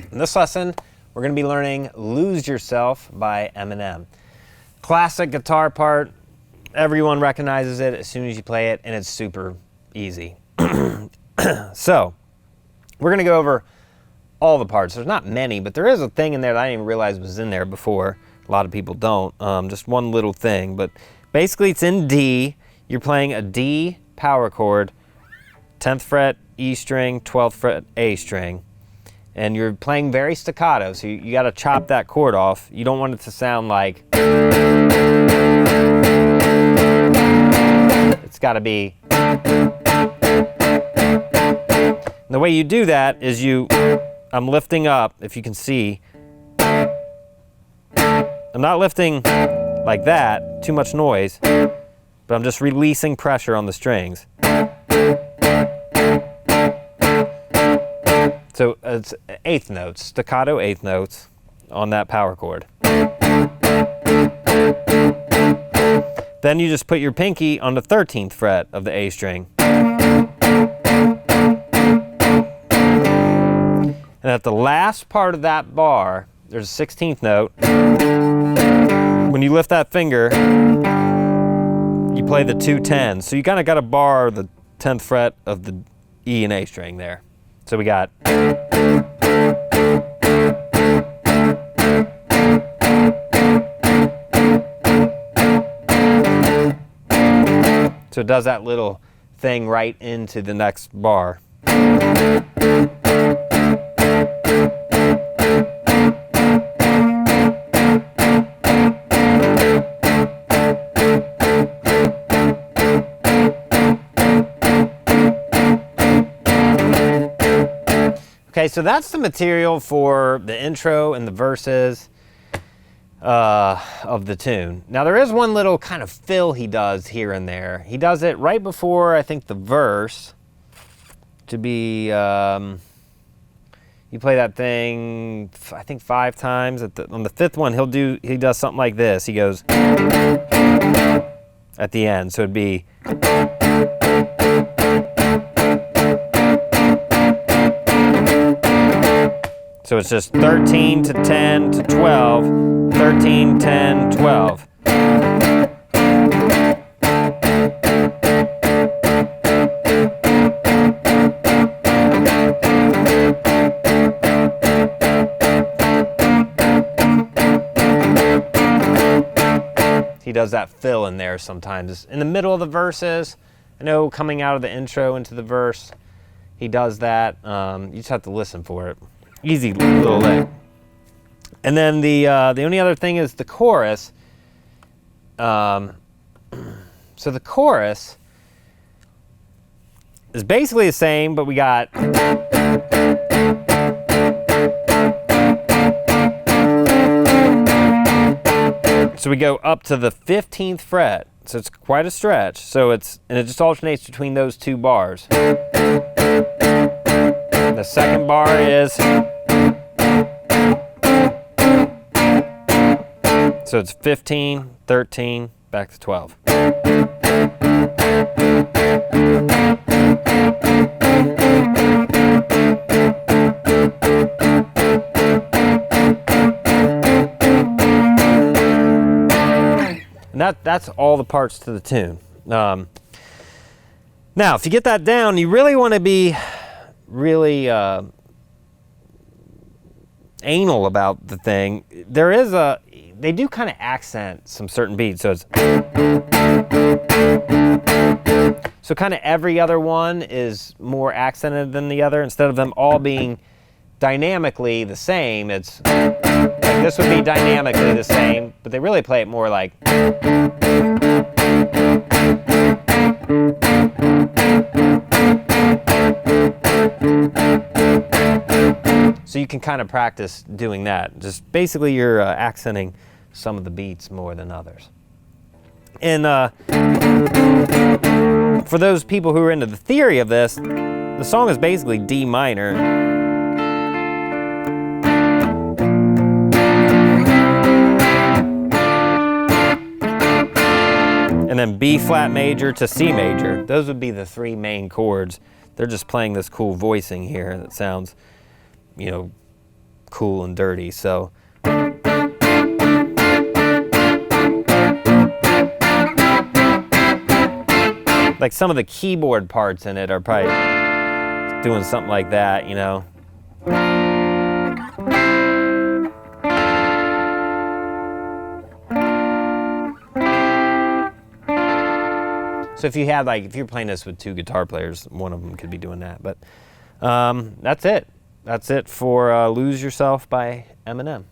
In this lesson, we're going to be learning Lose Yourself by Eminem. Classic guitar part. Everyone recognizes it as soon as you play it, and it's super easy. So, we're going to go over all the parts. There's not many, but there is a thing in there that I didn't even realize was in there before. A lot of people don't. Just one little thing. But basically, it's in D. You're playing a D power chord, 10th fret E string, 12th fret A string. And you're playing very staccato, so you got to chop that chord off. You don't want it to sound like... It's got to be... And the way you do that is I'm lifting up, if you can see. I'm not lifting like that, too much noise, but I'm just releasing pressure on the strings. So it's eighth notes, staccato eighth notes on that power chord. Then you just put your pinky on the 13th fret of the A string. And at the last part of that bar, there's a 16th note. When you lift that finger, you play the 2 10s. So you kind of got to bar the 10th fret of the E and A string there. So we got... So it does that little thing right into the next bar. Okay, so that's the material for the intro and the verses of the tune. Now there is one little kind of fill he does here and there. He does it right before, I think, the verse to be, you play that thing, I think 5 times. On the 5th one, he does something like this. He goes at the end, so it'd be... So it's just 13 to 10 to 12, 13, 10, 12. He does that fill in there sometimes. In the middle of the verses, I know coming out of the intro into the verse, he does that. You just have to listen for it. Easy little lick. And then the only other thing is the chorus. So the chorus is basically the same, but we got... So we go up to the 15th fret. So it's quite a stretch. So and it just alternates between those 2 bars. The second bar is... So it's 15, 13, back to 12. And that's all the parts to the tune. Now, if you get that down, you really want to be really anal about the thing. They do kind of accent some certain beats, so it's... So kind of every other one is more accented than the other. Instead of them all being dynamically the same, it's... Like this would be dynamically the same, but they really play it more like... So you can kind of practice doing that. Just basically you're accenting some of the beats more than others. And for those people who are into the theory of this, the song is basically D minor. And then B flat major to C major. Those would be the three main chords. They're just playing this cool voicing here that sounds, you know, cool and dirty. So like some of the keyboard parts in it are probably doing something like that, you know. So if you had like, if you're playing this with two guitar players, one of them could be doing that. But that's it. That's it for Lose Yourself by Eminem.